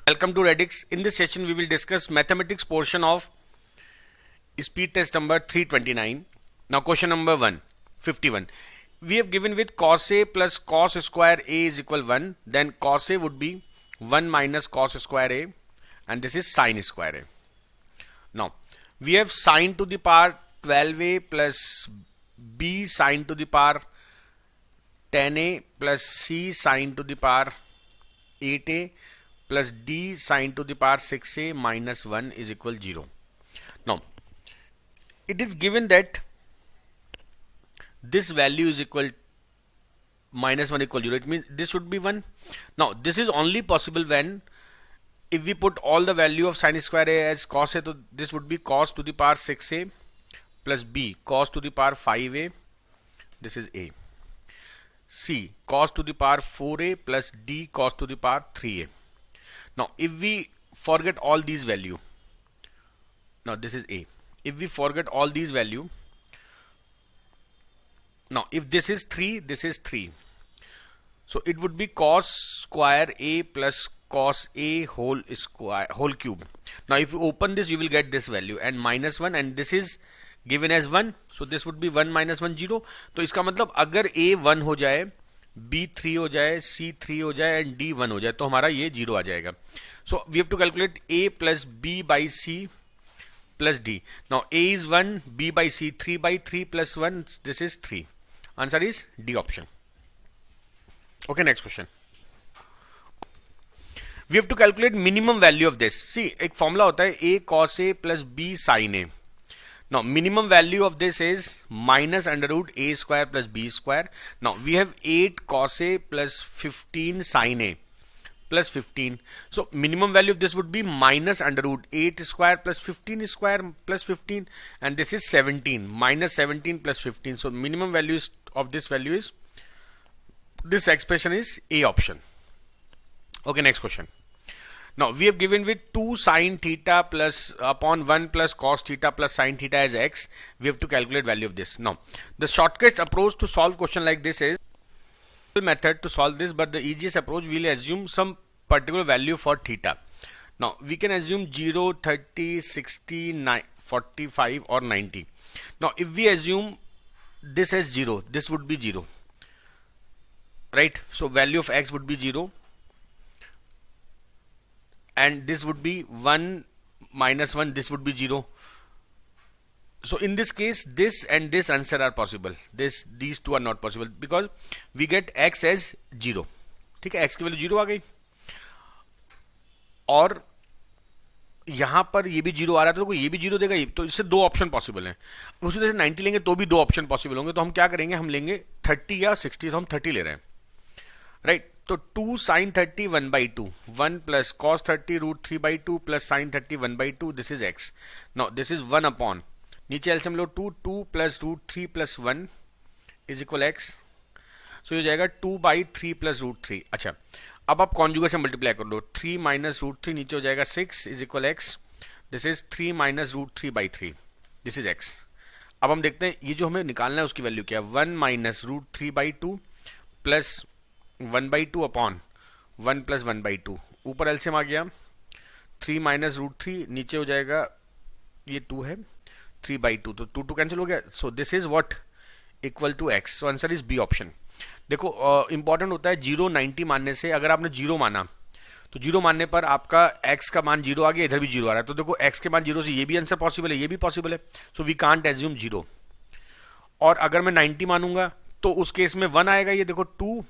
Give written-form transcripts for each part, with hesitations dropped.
Welcome to Redix. In this session, we will discuss mathematics portion of speed test number 329. Now, question number 51. We have given with cos A plus cos square A is equal 1. Then cos A would be 1 minus cos square A, and this is sin square A. Now, we have sin to the power 12A plus B sin to the power 10A plus C sin to the power 8A plus D sin to the power 6A minus 1 is equal 0. Now, it is given that this value is equal minus 1 equal 0. It means this should be 1. Now, this is only possible when if we put all the value of sin square A as cos A, so this would be cos to the power 6A plus B cos to the power 5A. This is A. C cos to the power 4A plus D cos to the power 3A. Now, if we forget all these value, now this is A. If we forget all these value, now if this is 3, this is 3. So it would be cos square A plus cos A whole cube. Now if you open this, you will get this value and minus 1, and this is given as 1. So this would be 1 minus 1 0. तो इसका मतलब अगर A 1 हो जाए, B 3 हो जाए, C 3 हो जाए and D 1 हो जाए तो हमारा ये 0 आ जाएगा. So we have to calculate A plus B by C plus D. Now A is 1, B by C 3 by 3 plus 1. This is 3. Answer is D option. Okay, next question. We have to calculate minimum value of this. See, एक formula होता है A cos A plus B sin A. Now, minimum value of this is minus under root A square plus B square. Now, we have 8 cos A plus 15 sin A plus 15. So, minimum value of this would be minus under root 8 square plus 15 square plus 15. And this is 17. Minus 17 plus 15. So, minimum value of this value is, this expression is A option. Okay, next question. Now, we have given with 2 sin theta plus upon 1 plus cos theta plus sin theta as x. We have to calculate value of this. Now, the shortcut approach to solve question like this is method to solve this, but the easiest approach, we will assume some particular value for theta. Now, we can assume 0, 30, 60, 45 or 90. Now, if we assume this as 0, this would be 0. Right? So, value of x would be 0. And this would be 1 minus 1, this would be 0. So in this case, this and this answer are possible. These two are not possible because we get x as 0. ठीक है, x की value 0 आ गई और यहां पर ये भी 0 आ रहा था तो ये भी 0 देगा, तो इससे दो ऑप्शन पॉसिबल हैं. उसी तरह से 90 लेंगे तो भी दो ऑप्शन पॉसिबल होंगे. तो हम क्या करेंगे, हम लेंगे 30 या 60. तो हम 30 ले रहे हैं. राइट. तो 2 sin 30 1 by 2, 1 plus cos 30 root 3 by 2 plus sin 30 1 by 2. This is x. Now this is 1 upon, नीचे LCM low 2 plus root 3 plus 1 is equal x. So ये जाएगा 2 by 3 plus root 3. अच्छा, अब आप कॉन्जुगेट से मल्टीप्लाई कर लो. 3 minus root 3 नीचे हो जाएगा 6 is equal x. This is 3 minus root 3 by 3. This is x. अब हम देखते हैं ये जो हमें निकालना है उसकी वैल्यू क्या है. 1 minus root 3 by 2 plus 1 by 2 upon 1 plus 1 by 2. ऊपर एलसीएम आ गया 3 minus root 3, नीचे हो जाएगा ये 2 है 3 by 2, तो 2 कैंसिल हो गया. So this is what equal to x. So answer is B option. देखो इंपॉर्टेंट होता है 0 90 मानने से. अगर आपने 0 माना तो 0 मानने पर आपका x का मान 0 आ गया, इधर भी 0 आ रहा है. तो देखो x के मान 0 से ये भी आंसर पॉसिबल है, ये भी पॉसिबल है. So we can't assume 0. और अगर मैं 90 मानूंगा तो उस केस में 1 आएगा. ये देखो 2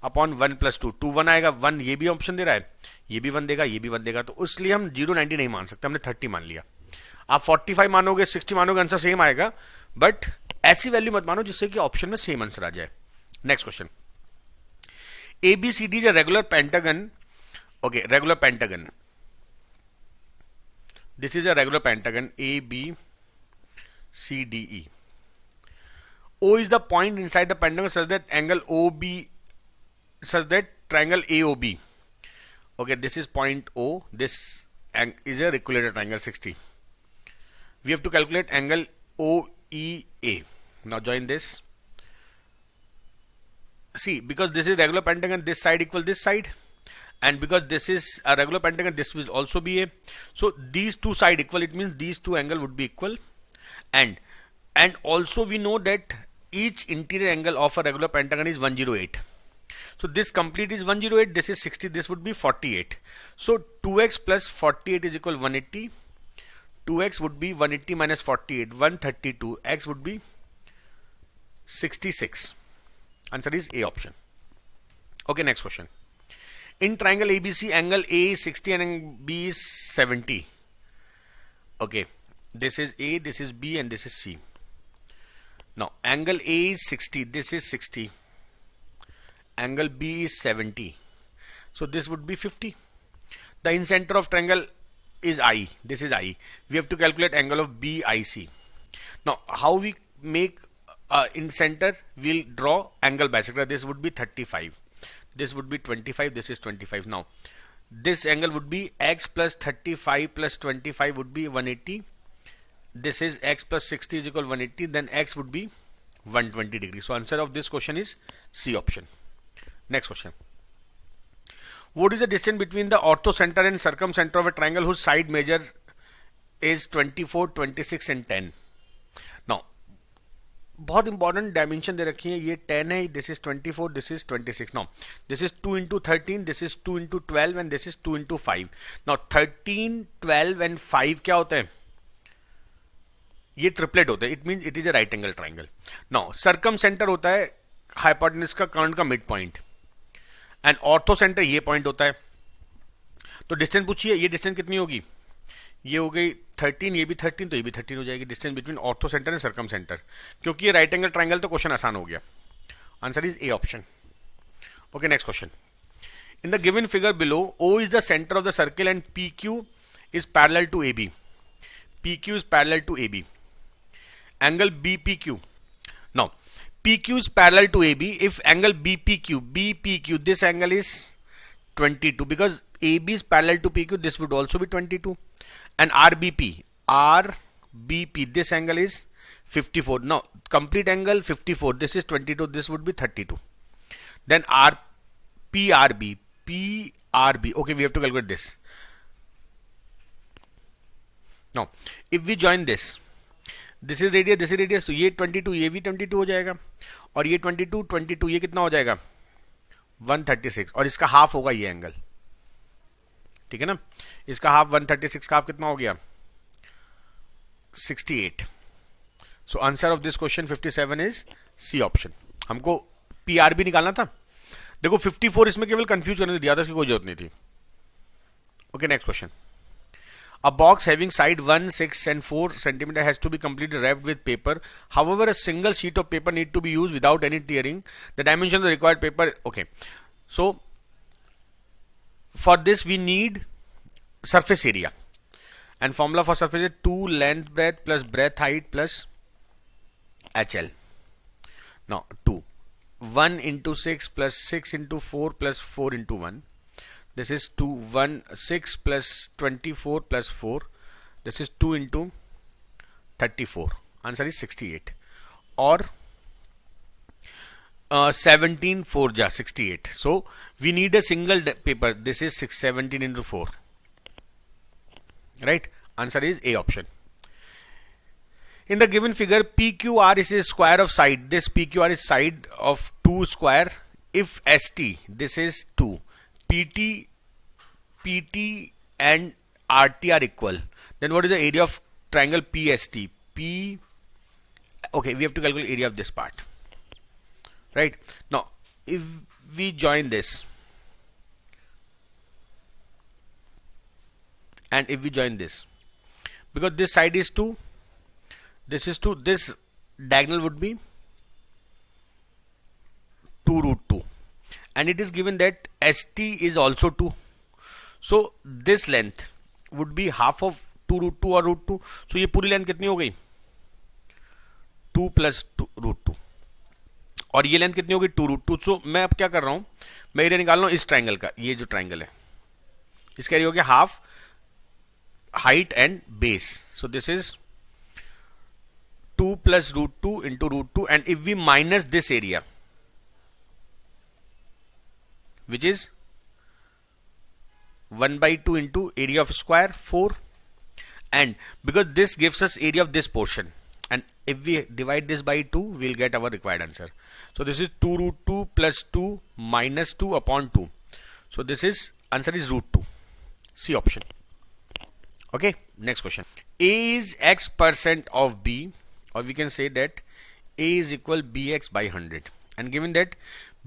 अपॉन 1 प्लस 2, 2 1 आएगा. 1 ये भी ऑप्शन दे रहा है, ये भी 1 देगा, ये भी 1 देगा. तो इसलिए हम 0 90 नहीं मान सकते, हमने 30 मान लिया. आप 45 मानोगे 60 मानोगे आंसर सेम आएगा, बट ऐसी वैल्यू मत मानो जिससे कि ऑप्शन में सेम आंसर आ जाए. Next question. ABCD is a regular pentagon. Okay, regular pentagon. This is a regular pentagon ABCDE. O is the point inside the pentagon such that angle OB, such that triangle AOB. Okay, this is point O. This is a equilateral triangle 60. We have to calculate angle OEA. Now join this. See, because this is regular pentagon, this side equal this side, and because this is a regular pentagon, this will also be a, so these two side equal, it means these two angle would be equal. And also we know that each interior angle of a regular pentagon is 108. So this complete is 108, this is 60, this would be 48. So 2x plus 48 is equal 180. 2x would be 180 minus 48, 132. X would be 66. Answer is A option. Okay, next question. In triangle ABC, angle A is 60 and angle B is 70. Okay, this is A, this is B, and this is C. Now, angle A is 60, this is 60. Angle B is 70. So this would be 50. The incenter of triangle is I. This is I. We have to calculate angle of BIC. Now, how we make in center? We'll draw angle bisector. This would be 35. This would be 25. This is 25. Now, this angle would be x plus 35 plus 25 would be 180. This is x plus 60 is equal 180. Then x would be 120 degrees. So, answer of this question is C option. Next question. What is the distance between the orthocenter and circumcenter of a triangle whose side measure is 24, 26 and 10? Now, बहुत important dimension दे रखी है, ये 10 है, this is 24, this is 26. Now this is 2 into 13, this is 2 into 12 and this is 2 into 5. Now 13, 12 and 5 क्या होता है? ये triplet होता है. It means it is a right angle triangle. Now circum centre होता है हाइपोटेन्यूज का कर्न का mid point, and ortho centre ये पॉइंट होता है. तो डिस्टेंस पूछिए, ये डिस्टेंस कितनी होगी? ये हो गई 13, ये भी 13, तो ये भी 13 हो जाएगी. Distance between orthocentre and circumcentre. क्योंकि ये राइट एंगल ट्राइंगल तो क्वेश्चन आसान हो गया. Answer is A option. Okay, next question. In the given figure below, O is the centre of the circle and PQ is parallel to AB. PQ is parallel to AB. Angle BPQ. Now, PQ is parallel to AB. If angle BPQ, this angle is 22. Because AB is parallel to PQ, this would also be 22. And RBP, this angle is 54. Now, complete angle 54. This is 22. This would be 32. Then PRB. Okay, we have to calculate this. Now, if we join this. This is radius, this is radius, तो ये 22, ये भी 22 हो जाएगा. और ये 22, ये कितना हो जाएगा? 136. और इसका हाफ होगा ये एंगल. ठीक है ना? इसका हाफ 136 का हाफ कितना हो गया? 68. So answer of this question 57 is C option. हमको PRB निकालना था. देखो 54 इसमें केवल कंफ्यूज करने दिया था, उसकी कोई जरूरत नहीं थी. Okay, next question. A box having side 1, 6 and 4 cm has to be completely wrapped with paper. However, a single sheet of paper need to be used without any tearing. The dimension of the required paper. Okay. So, for this we need surface area. And formula for surface is 2 length breadth plus breadth height plus HL. Now, 2. 1 into 6 plus 6 into 4 plus 4 into 1. This is 2, 1, 6 plus 24 plus 4. This is 2 into 34. Answer is 68. Or 17, 4 ja 68. So we need a single paper. This is 17 into 4. Right? Answer is A option. In the given figure, PQR is a square of side. This PQR is side of 2 square. If ST, this is 2. PT and RT are equal, then what is the area of triangle PST? Okay, we have to calculate area of this part. Right? Now, if we join this, and if we join this, because this side is 2, this is 2, this diagonal would be 2 root 2. And it is given that ST is also 2. So this length would be half of 2 root 2 or root 2. So ये पूरी length कितनी हो गई? 2 plus 2 root 2. और ये length कितनी होगी? 2 root 2. So मैं अब क्या कर रहा हूं? मैं एरिया निकाल रहा हूं इस ट्राइंगल का. ये जो ट्राइंगल है, इसका एरिया हो गया half height and base. So this is 2 plus root 2 into root 2. And if we minus this area, which is 1/2 into area of square 4, and because this gives us area of this portion, and if we divide this by 2 we'll get our required answer. So this is 2 root 2 plus 2 minus 2 upon 2. So this is answer is root 2, C option. Okay, next question. A is x% of B, or we can say that A is equal bx by 100, and given that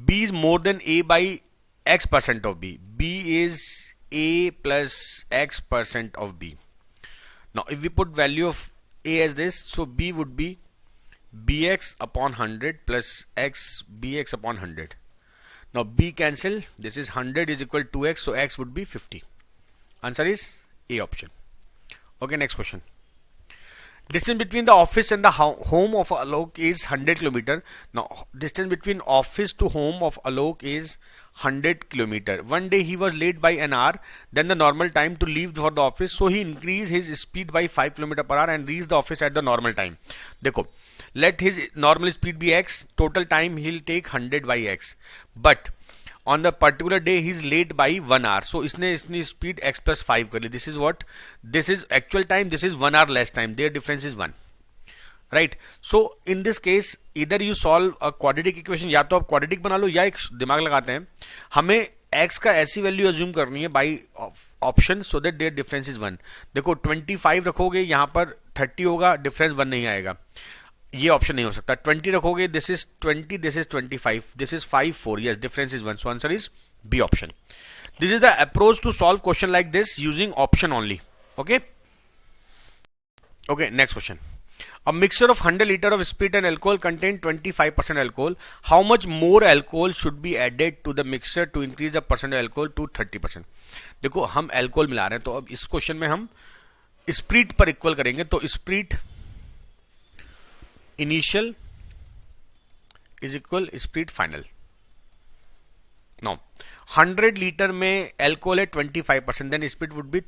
B is more than A by x% of B, B is A plus x% of B. Now if we put value of A as this, so B would be bx upon 100 plus x bx upon 100. Now B cancel, this is 100 is equal to x, so x would be 50. Answer is A option. Okay, next question. Distance between the office and the home of Alok is 100 km. Now distance between office to home of Alok is 100 km. One day he was late by an hour than the normal time to leave for the office, so he increased his speed by 5 km per hour and reached the office at the normal time. देखो, let his normal speed be x, total time he'll take 100 by x, but on the particular day he is late by 1 hour, so इसने speed x plus 5 कर ली. This is what? This is actual time, this is 1 hour less time, their difference is 1. Right? So in this case either you solve a quadratic equation, या तो आप quadratic बना लो या एक दिमाग लगाते हैं. हमें x का ऐसी वैल्यू अज्यूम करनी है by option, so that their difference is 1. देखो 25 रखोगे यहाँ पर 30 होगा, डिफरेंस 1 नहीं आएगा, ये ऑप्शन नहीं हो सकता. 20 रखोगे, this is 20, this is 25, this is 5 4, yes difference is 1, so answer is B option. This is the approach to solve question like this using option only. Okay okay, next question. A mixture of 100 liter of spirit and alcohol contain 25% alcohol. How much more alcohol should be added to the mixture to increase the percent of alcohol to 30%? देखो हम alcohol मिला रहे हैं, तो अब इस question में हम स्प्रिट पर इक्वल करेंगे. तो spirit initial is equal spirit final. Now 100 litre में alcohol है 25%, then spirit would be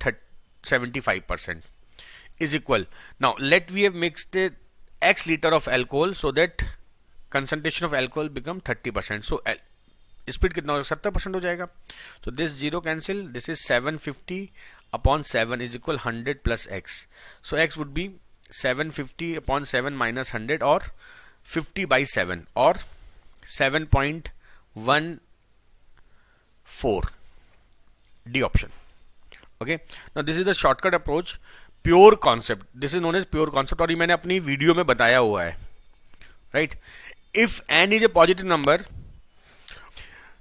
75%. Is equal. Now let we have mixed x liter of alcohol so that concentration of alcohol become 30%. So speed कितना होगा, 70% हो जाएगा. So this 0 cancel, this is 750 upon 7 is equal 100 plus x. So x would be 750 upon 7 minus 100 or 50 by 7 or 7.14. D option. Okay. Now this is the shortcut approach. Pure concept, this is known as pure concept, और ये मैंने अपनी video में बताया हुआ है. Right? If n is a positive number,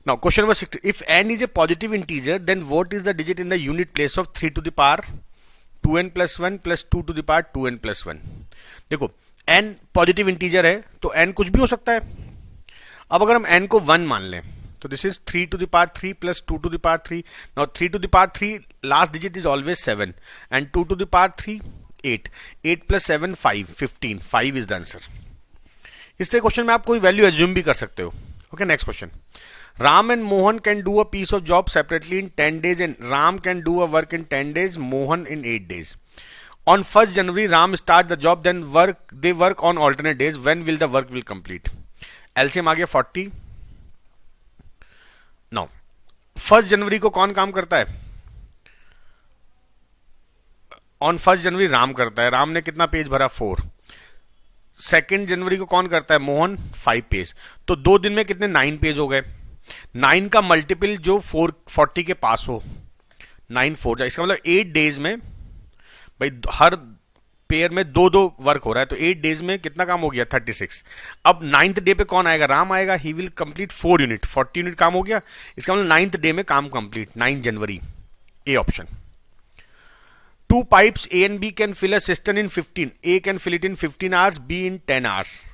now question number 60, if n is a positive integer then what is the digit in the unit place of 3 to the power 2n plus 1 plus 2 to the power 2n plus 1. देखो n positive integer है तो n कुछ भी हो सकता है. अब अगर हम n को 1 मान लें, so this is 3 to the power 3 plus 2 to the power 3. Now 3 to the power 3 last digit is always 7 and 2 to the power 3 8. 8 plus 7 5, 15. 5 is the answer. इससे क्वेश्चन में आप कोई वैल्यू एज्यूम भी कर सकते हो. Okay, next question. Ram and Mohan can do a piece of job separately in 10 days and Ram can do a work in 10 days, Mohan in 8 days. On 1st January Ram start the job, then they work on alternate days. When will the work will complete? LCM आ गया 40. Now 1 जनवरी को कौन काम करता है? On 1 जनवरी राम करता है. राम ने कितना पेज भरा? 4. 2 जनवरी को कौन करता है? मोहन 5 पेज. तो 2 दिन में कितने? 9 पेज हो गए. 9 का मल्टीपल जो 40 के पास हो, 9 4 जाए, इसका मतलब 8 डेज में भाई हर पेयर में 2-2 वर्क हो रहा है, तो 8 डेज में कितना काम हो गया? 36. अब 9th डे पे कौन आएगा? राम आएगा. He will complete 4 unit, 40 unit काम हो गया. इसका मतलब 9th डे में काम complete, 9 January. A option. 2 pipes A and B can fill a cistern in 15. A can fill it in 15 hours, B in 10 hours.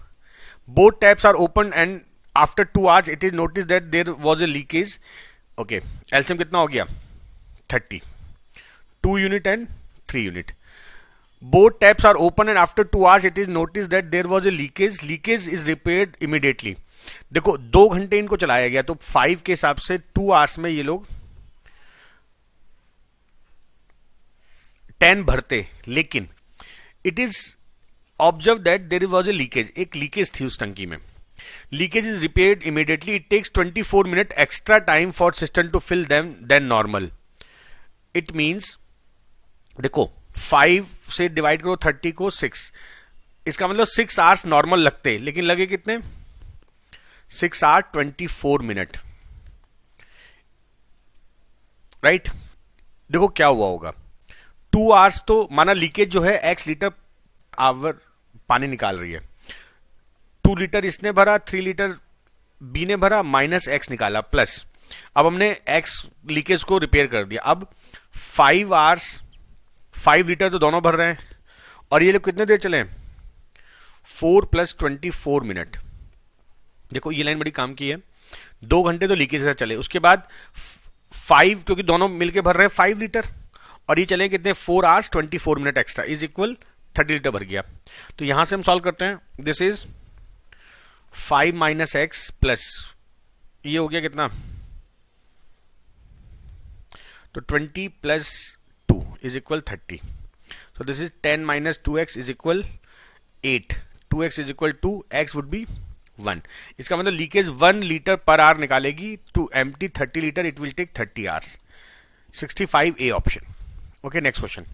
Both taps are open and after 2 hours it is noticed that there was a leakage. Okay, LCM कितना हो गया? 30. 2 unit and 3 unit. Both taps are open and after 2 hours it is noticed that there was a leakage. Leakage is repaired immediately. देखो 2 घंटे इनको चलाया गया, तो 5 के हिसाब से 2 आवर्स में ये लोग 10 भरते, लेकिन it is observe that there was a leakage. एक लीकेज थी उस टंकी में. Leakage is repaired immediately. It takes 24 minute extra time for system to fill them then normal. It means देखो 5 से डिवाइड करो 30 को 6, इसका मतलब 6 आवर्स नॉर्मल लगते, लेकिन लगे कितने, 6 आवर 24 मिनट, राइट। देखो क्या हुआ होगा, 2 आवर्स तो माना लीकेज जो है x लीटर आवर पानी निकाल रही है, 2 लीटर इसने भरा, 3 लीटर बी ने भरा, माइनस x निकाला, प्लस अब हमने x लीकेज को रिपेयर कर दिया। अब 5 आवर्स 5 लीटर तो दोनों भर रहे हैं, और ये लोग कितने देर चले, 4 + 24 मिनट। देखो ये लाइन बड़ी काम की है, 2 घंटे तो लीकेज से चले, उसके बाद 5, क्योंकि दोनों मिलके भर रहे हैं 5 लीटर, और ये चले कितने 4 hours 24 minute extra is equal 30 litre भर गया। तो यहां से हम सॉल्व करते हैं, दिस इज 5 - x प्लस ये हो गया कितना, तो 20 + 2 is equal 30। So this is 10 - 2x is equal 8, 2x is equal 2, x would be 1। इसका मतलब लीकेज 1 लीटर पर आवर निकालेगी, to empty 30 litre it will take 30 hours. 65 A option. Okay, next question,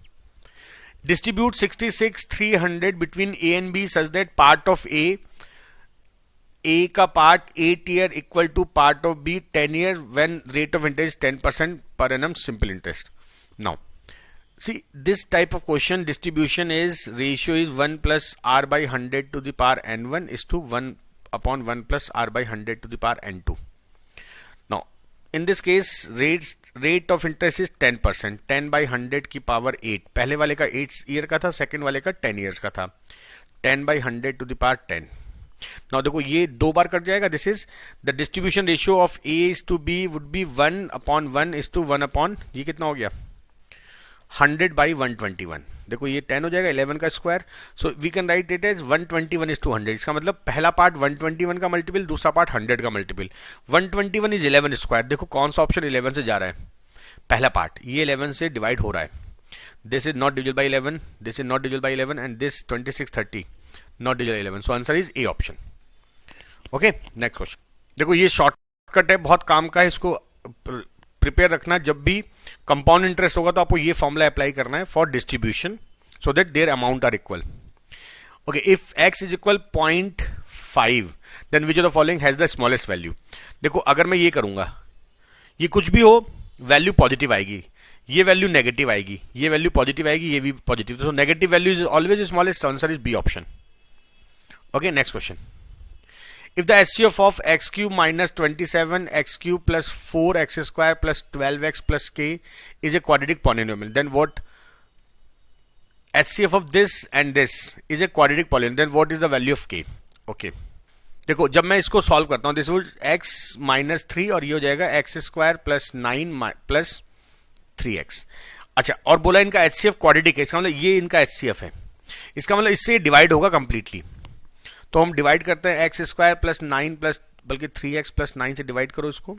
distribute 66,300 between A and B such that part of A का part 8 year equal to part of B 10 year when rate of interest is 10% per annum simple interest. Now, see this type of question distribution is ratio is 1 plus R by 100 to the power N1 is to 1 upon 1 plus R by 100 to the power N2. Now, in this case rate of interest is 10%, 10 by 100 की power 8, पहले वाले का 8 year का था, second वाले का 10 years का था, 10 by 100 to the power 10। Now देखो ये 2 बार कट जाएगा, this is the distribution ratio of A is to B would be 1 upon 1 is to 1 upon, ये कितना हो गया 100 by 121। देखो ये 10 हो जाएगा, 11 का square, so we can write it as 121 is to 100। इसका मतलब पहला पार्ट 121 का मल्टीपल, दूसरा पार्ट 100 का मल्टीपल। 121 इज 11 स्क्वायर, देखो कौन सा ऑप्शन 11 से जा रहा है, पहला पार्ट ये 11 से डिवाइड हो रहा है, this is not divisible by 11, this is not divisible by 11 and this 26 30 not divisible 11, so answer is A option. Okay, next question, देखो ये शॉर्टकट है, बहुत काम का है, इसको प्रिपेयर रखना, जब भी कंपाउंड इंटरेस्ट होगा तो आपको ये फॉर्मूला अप्लाई करना है for distribution so that their amount are equal. Okay, if x is equal 0.5 then which of the following has the smallest value. देखो अगर मैं ये करूंगा, ये कुछ भी हो वैल्यू पॉजिटिव आएगी, ये वैल्यू नेगेटिव आएगी, ये वैल्यू पॉजिटिव आएगी, ये भी पॉजिटिव, तो negative value is always smallest, answer is B option. Okay, next question, if the HCF of x cube minus 27 x cube plus 4 x square plus 12x plus k is a quadratic polynomial, then what HCF of this and this is a quadratic polynomial, then what is the value of k? Okay, देखो जब मैं इसको solve करता हूं, this would x minus 3 और ये हो जाएगा x square plus 9 plus 3x। अच्छा, और बोला इनका HCF क्वाड्रेटिक है, इसका मतलब ये इनका HCF है, इसका मतलब इससे डिवाइड होगा कंप्लीटली, तो हम डिवाइड करते हैं एक्स स्क्वायर प्लस 9 प्लस बल्कि 3x प्लस 9 से डिवाइड करो इसको,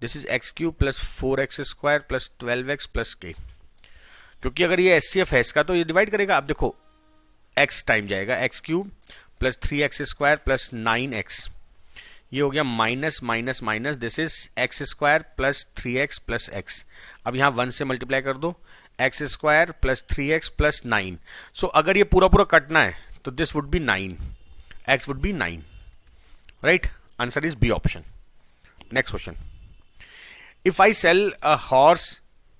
this is x cube plus 4x square plus 12x plus k, क्योंकि अगर ये HCF है इसका तो ये डिवाइड करेगा। अब देखो x टाइम जाएगा, x cube plus 3x square plus 9x, ये हो गया minus minus minus, this is x square plus 3x plus x। अब यहाँ 1 से मल्टीप्लाई कर दो, x square plus 3x plus 9, सो अगर ये पूरा पूरा कटना है तो this would be 9, x would be 9, right? Answer is B option. Next question, if I sell a horse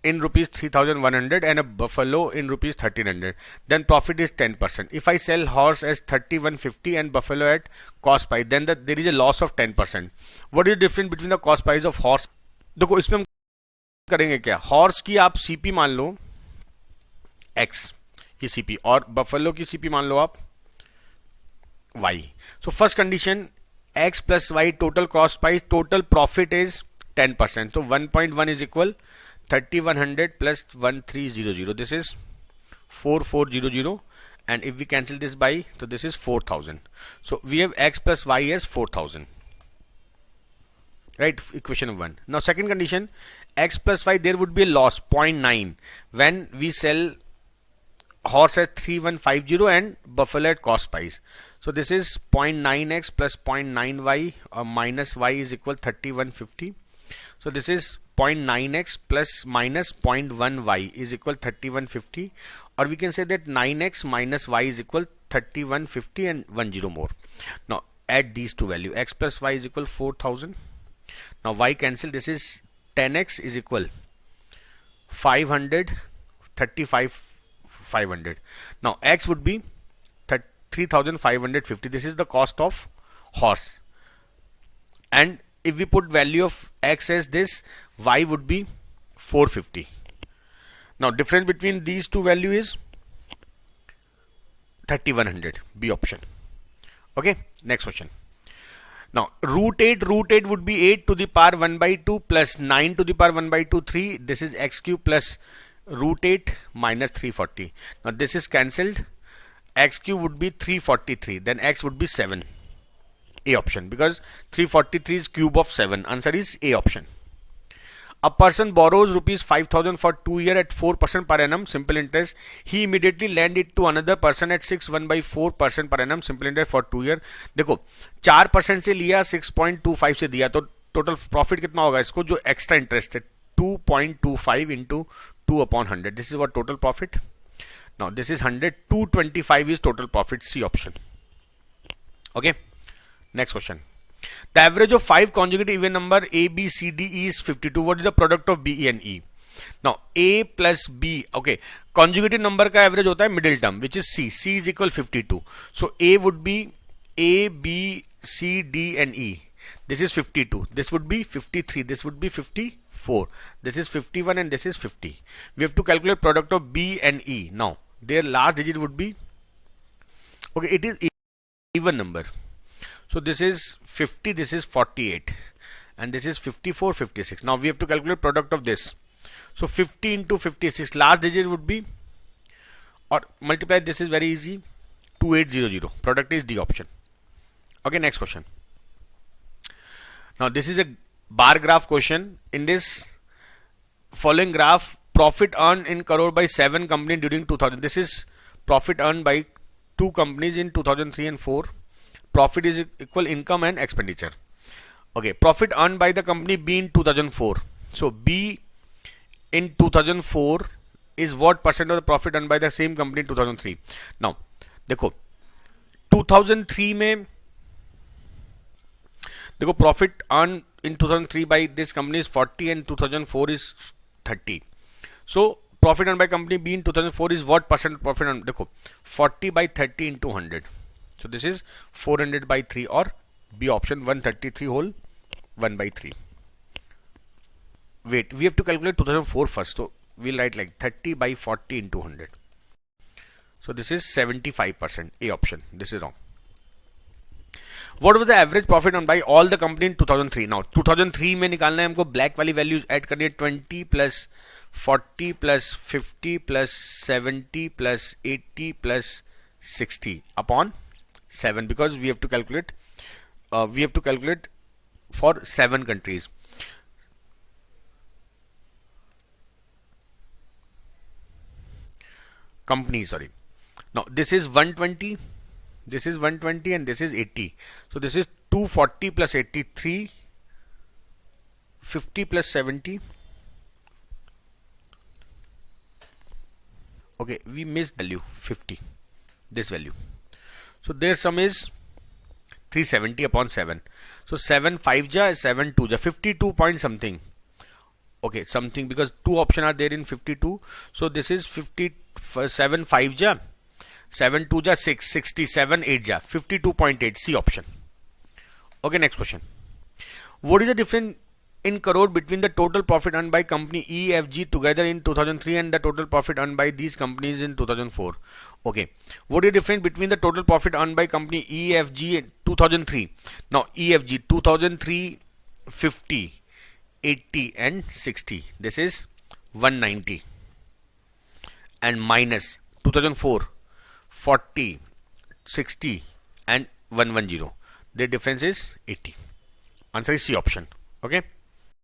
in rupees 3,100 and a buffalo in rupees 1,300, then profit is 10%. If I sell horse as 3,150 and buffalo at cost price, then there is a loss of 10%. What is the difference between the cost price of horse? देखो इसमें हम करेंगे क्या, horse की आप CP मान लो x, ये CP, और बफेलो की CP मान लो आप y. So first condition, x plus y total cost price, total profit is 10%. So 1.1 is equal 3,100 plus 1,300. This is 4,400, and if we cancel this by, so this is 4,000. So we have x plus y as 4,000. Right? Equation of 1. Now second condition, x plus y, there would be a loss 0.9 when we sell horse at 3,150 and buffalo at cost price. So this is 0.9x plus 0.9y minus y is equal 3,150. So this is 0.9x plus minus 0.1y is equal 3150, or we can say that 9x minus y is equal 3150 and 10 more. Now add these two value, x plus y is equal 4000. Now y cancel, this is 10x is equal 500, 500. Now x would be 3550. This is the cost of horse, and if we put value of x as this, y would be 450. Now difference between these two value is 3100, B option. Okay, next question. Now root 8 would be 8 to the power 1 by 2 plus 9 to the power 1 by 2, 3. This is x cube plus root 8 minus 340. Now this is cancelled. X cube would be 343. Then x would be 7. A option, because 343 is cube of 7. Answer is A option. A person borrows rupees 5000 for 2 years at 4% per annum simple interest. He immediately lend it to another person at 1/4% per annum simple interest for 2 years. देखो 4% से लिया, 6.25 से दिया, तो total profit कितना होगा इसको, जो एक्स्ट्रा इंटरेस्ट है 2.25 into 2/100. This is what total profit. Now this is 100. 225 is total profit. C option. Okay. Next question. The average of 5 consecutive even number A, B, C, D, E is 52. What is the product of B, E and E? Now A plus B. Okay. Consecutive number का average होता है middle term, which is C. C is equal 52. So A would be A, B, C, D and E. This is 52. This would be 53. This would be 54. This is 51 and this is 50. We have to calculate product of B and E. Now their last digit would be, okay, it is even number. So this is 50, this is 48, and this is 54, 56. Now we have to calculate product of this. So 50 into 56, last digit would be, or multiply, this is very easy, 2800. Product is D option. Okay, next question. Now this is a bar graph question. In this following graph, profit earned in crore by 7 companies during 2000. This is profit earned by 2 companies in 2003 and 4. Profit is equal income and expenditure. Okay, profit earned by the company B in 2004. So B in 2004 is what percent of the profit earned by the same company in 2003. Now देखो 2003 में देखो profit earned in 2003 by this company is 40 and 2004 is 30. So profit earned by company B in 2004 is what percent profit earned? देखो 40 by 30 into 100. So this is 400 by 3, or B option 133 whole 1 by 3. Wait, we have to calculate 2004 first. So we'll write like 30 by 40 into 100. So this is 75%. A option. This is wrong. What was the average profit earned by all the company in 2003? Now 2003 में निकालना है हमको, black वाली values add करनी है 20 plus 40 plus 50 plus 70 plus 80 plus 60 upon 7, because we have to calculate for 7 countries. Companies, sorry. Now this is 120, this is 120 and this is 80. So this is 240 plus 83, 50 plus 70. Okay, we missed value 50, this value. So their sum is 370 upon 7. So 7 5 ja, 7 2 ja, 52 point something. Okay, something, because 2 options are there in 52. So this is 7 5 ja, 7 2 ja 6, 67 8 ja, 52.8, C option. Okay, next question. What is the difference in crore between the total profit earned by company E, F, G together in 2003 and the total profit earned by these companies in 2004? Okay, what is the difference between the total profit earned by company E, F, G in 2003? Now E, F, G 2003 50, 80 and 60. This is 190, and minus 2004 40, 60 and 110. The difference is 80. Answer is C option. Okay.